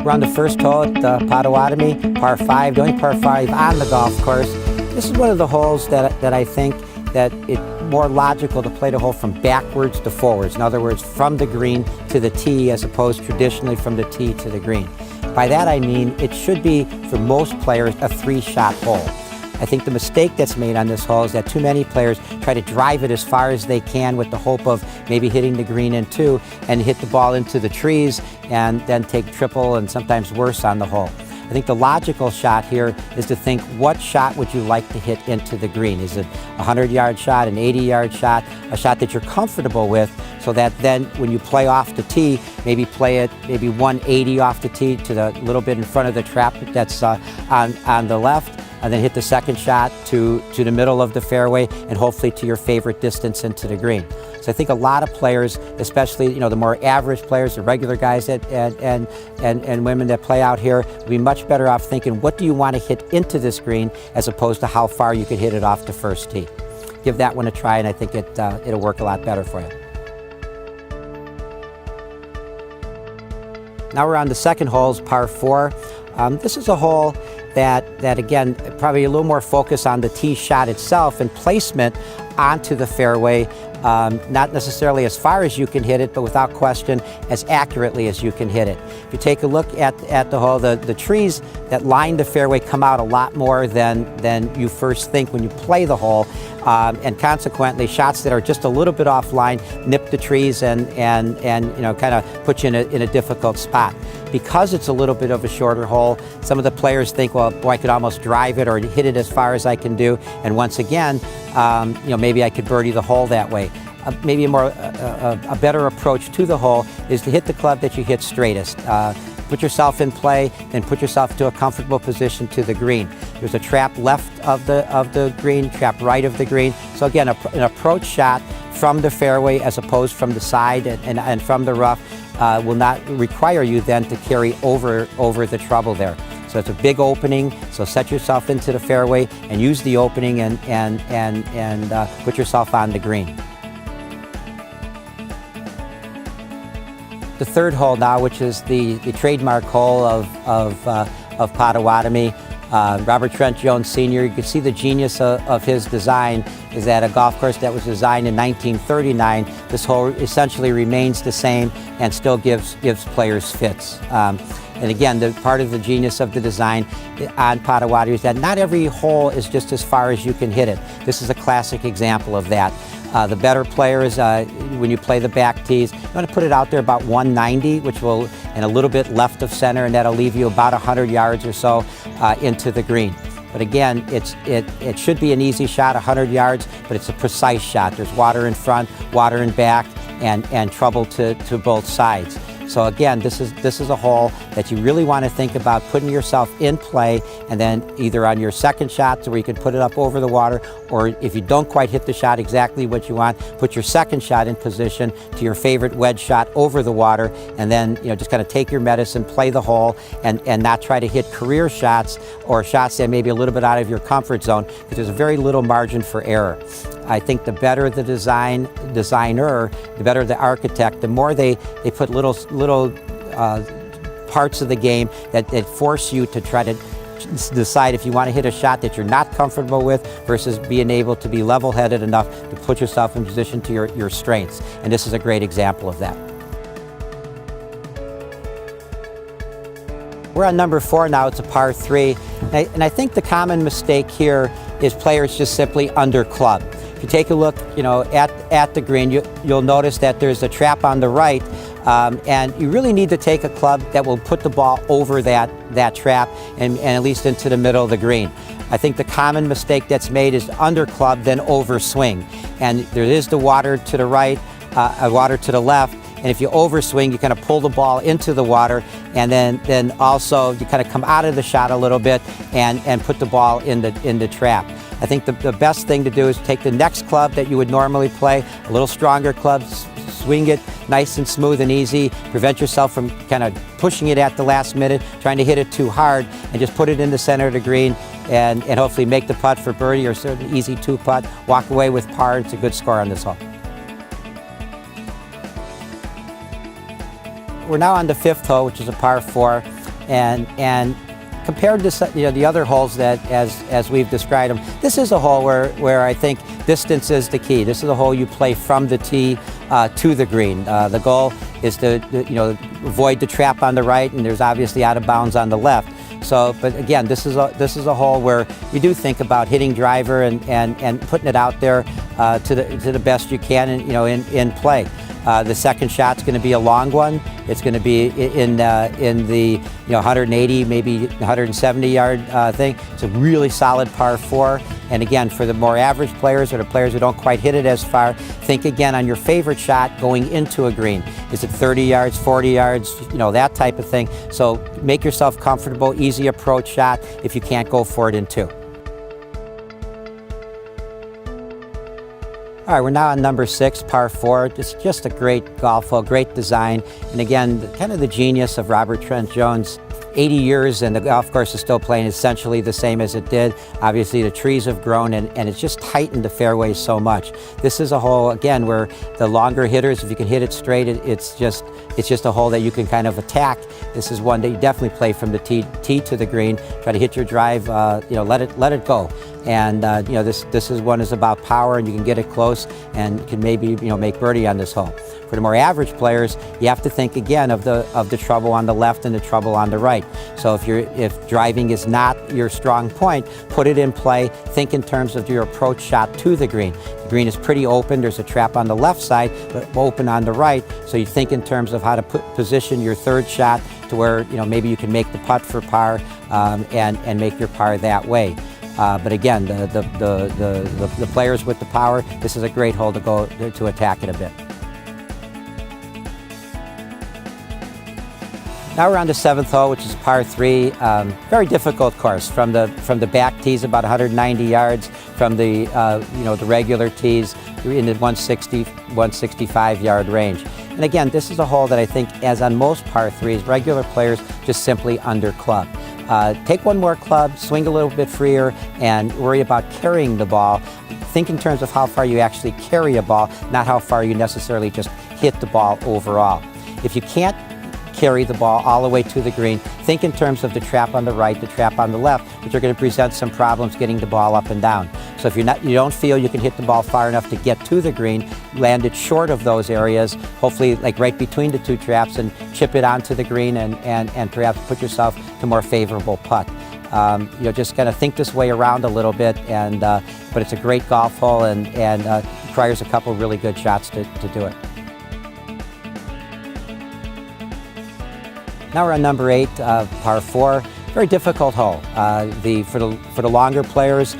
We're on the first hole at the Pottawatomie, par 5, the only par 5 on the golf course. This is one of the holes that I think that it's more logical to play the hole from backwards to forwards. In other words, from the green to the tee as opposed traditionally from the tee to the green. By that I mean it should be, for most players, a 3-shot hole. I think the mistake that's made on this hole is that too many players try to drive it as far as they can with the hope of maybe hitting the green in 2 and hit the ball into the trees and then take triple and sometimes worse on the hole. I think the logical shot here is to think, what shot would you like to hit into the green? Is it a 100-yard shot, an 80-yard shot, a shot that you're comfortable with, so that then when you play off the tee, maybe play it maybe 180 off the tee to the little bit in front of the trap that's on the left, and then hit the second shot to the middle of the fairway and hopefully to your favorite distance into the green. So I think a lot of players, especially the more average players, the regular guys and women that play out here, will be much better off thinking, what do you want to hit into this green as opposed to how far you could hit it off the first tee. Give that one a try, and I think it'll work a lot better for you. Now we're on the second hole, par 4. This is a hole that again, probably a little more focus on the tee shot itself and placement onto the fairway, not necessarily as far as you can hit it, but without question as accurately as you can hit it. If you take a look at the hole, the trees that line the fairway come out a lot more than you first think when you play the hole, and consequently shots that are just a little bit offline nip the trees and kind of put you in a difficult spot. Because it's a little bit of a shorter hole, some of the players think, well, boy, I could almost drive it or hit it as far as I can do, and once again, maybe I could birdie the hole that way. Maybe a better approach to the hole is to hit the club that you hit straightest. Put yourself in play, then put yourself to a comfortable position to the green. There's a trap left of the green, trap right of the green. So again, an approach shot from the fairway as opposed from the side and from the rough will not require you then to carry over the trouble there. So it's a big opening, so set yourself into the fairway and use the opening and put yourself on the green. The third hole now, which is the trademark hole of Pottawatomie. Robert Trent Jones Sr., you can see the genius of his design is that a golf course that was designed in 1939, this hole essentially remains the same and still gives players fits. And again, part of the genius of the design on Pottawatomie is that not every hole is just as far as you can hit it. This is a classic example of that. The better players, when you play the back tees, you want to put it out there about 190, which will, and a little bit left of center, and that'll leave you about 100 yards or so into the green. But again, it should be an easy shot, 100 yards, but it's a precise shot. There's water in front, water in back, and trouble to both sides. So again, this is a hole that you really want to think about putting yourself in play, and then either on your second shot where you can put it up over the water, or if you don't quite hit the shot exactly what you want, put your second shot in position to your favorite wedge shot over the water, and then just kind of take your medicine, play the hole, and not try to hit career shots or shots that may be a little bit out of your comfort zone, because there's very little margin for error. I think the better the designer, the better the architect, the more they put little parts of the game that force you to try to decide if you want to hit a shot that you're not comfortable with versus being able to be level-headed enough to put yourself in position to your strengths. And this is a great example of that. We're on number 4 now. It's a par 3. And I think the common mistake here is players just simply under club. If you take a look at the green, you'll notice that there's a trap on the right, and you really need to take a club that will put the ball over that trap and at least into the middle of the green. I think the common mistake that's made is under club, then over swing. And there is the water to the right, water to the left, and if you overswing, you kind of pull the ball into the water, and then also you kind of come out of the shot a little bit and put the ball in the trap. I think the best thing to do is take the next club that you would normally play, a little stronger club, swing it nice and smooth and easy, prevent yourself from kind of pushing it at the last minute, trying to hit it too hard, and just put it in the center of the green and hopefully make the putt for birdie or sort of easy 2-putt, walk away with par. It's a good score on this hole. We're now on the 5th hole, which is a par 4. And compared to the other holes that, as we've described them, this is a hole where I think distance is the key. This is a hole you play from the tee to the green. The goal is to avoid the trap on the right, and there's obviously out of bounds on the left. So, but again, this is a hole where you do think about hitting driver and putting it out there to the best you can, in play. The second shot's going to be a long one. It's going to be in the 180, maybe 170 yard thing. It's a really solid par 4. And again, for the more average players or the players who don't quite hit it as far, think again on your favorite shot going into a green. Is it 30 yards, 40 yards, that type of thing. So make yourself comfortable, easy approach shot if you can't go for it in 2. All right, we're now on number 6, par 4. It's just a great golf hole, great design. And again, kind of the genius of Robert Trent Jones. 80 years and the golf course is still playing essentially the same as it did. Obviously the trees have grown and it's just tightened the fairways so much. This is a hole, again, where the longer hitters, if you can hit it straight, it's just a hole that you can kind of attack. This is one that you definitely play from the tee to the green. Try to hit your drive, let it go. And this is one is about power, and you can get it close and can maybe make birdie on this hole. For the more average players, you have to think again of the trouble on the left and the trouble on the right. So if driving is not your strong point, put it in play. Think in terms of your approach shot to the green. The green is pretty open. There's a trap on the left side, but open on the right. So you think in terms of how to position your third shot to where maybe you can make the putt for par and make your par that way. But again, the players with the power, this is a great hole to go to attack it a bit. Now we're on the 7th hole, which is par 3. Very difficult course. From the back tees, about 190 yards. From the the regular tees, you're in the 160, 165 yard range. And again, this is a hole that I think, as on most par 3s, regular players just simply under club. Take one more club, swing a little bit freer, and worry about carrying the ball. Think in terms of how far you actually carry a ball, not how far you necessarily just hit the ball overall. If you can't carry the ball all the way to the green, think in terms of the trap on the right, the trap on the left, which are going to present some problems getting the ball up and down. So if you don't feel you can hit the ball far enough to get to the green, land it short of those areas, hopefully like right between the 2 traps, and chip it onto the green and perhaps put yourself to more favorable putt. Just kind of think this way around a little bit, but it's a great golf hole and requires a couple really good shots to do it. Now we're on number 8, par 4. Very difficult hole. For the longer players,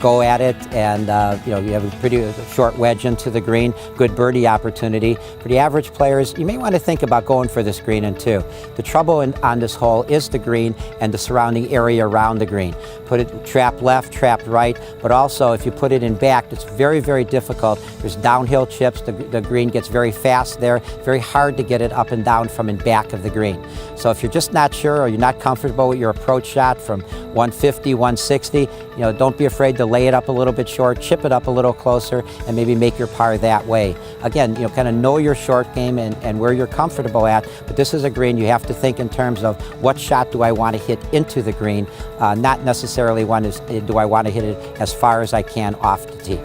go at it, and you have a pretty short wedge into the green, good birdie opportunity. For the average players, you may want to think about going for this green in 2. The trouble on this hole is the green and the surrounding area around the green. Put it trap left, trap right, but also if you put it in back, it's very, very difficult. There's downhill chips, the green gets very fast there, very hard to get it up and down from in back of the green. So if you're just not sure or you're not comfortable with your approach shot from 150, 160, don't be afraid to lay it up a little bit short, chip it up a little closer, and maybe make your par that way. Again, kind of know your short game and where you're comfortable at, but this is a green you have to think in terms of what shot do I want to hit into the green, not necessarily do I want to hit it as far as I can off the tee.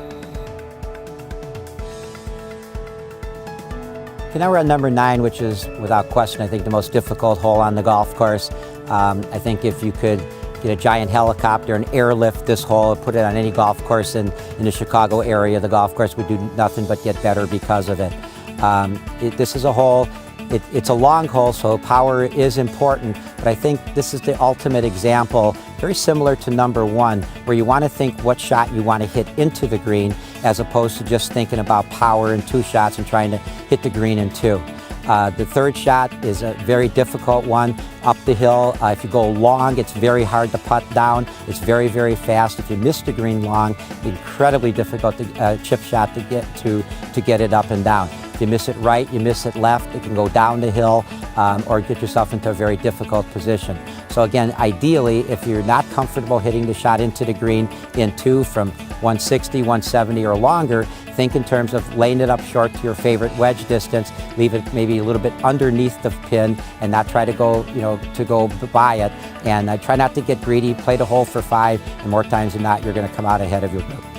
Okay, now we're on number 9, which is without question, I think, the most difficult hole on the golf course. I think if you could get a giant helicopter and airlift this hole, put it on any golf course in the Chicago area, the golf course would do nothing but get better because of it. This is a hole, it's a long hole, so power is important, but I think this is the ultimate example, very similar to number 1, where you want to think what shot you want to hit into the green, as opposed to just thinking about power in 2 shots and trying to hit the green in 2. The third shot is a very difficult one up the hill. If you go long, it's very hard to putt down. It's very, very fast. If you miss the green long, incredibly difficult chip shot to get it up and down. If you miss it right, you miss it left, it can go down the hill or get yourself into a very difficult position. So again, ideally, if you're not comfortable hitting the shot into the green in 2 from 160, 170 or longer, think in terms of laying it up short to your favorite wedge distance, leave it maybe a little bit underneath the pin and not try to go, go by it. And try not to get greedy, play the hole for 5, and more times than not, you're going to come out ahead of your group.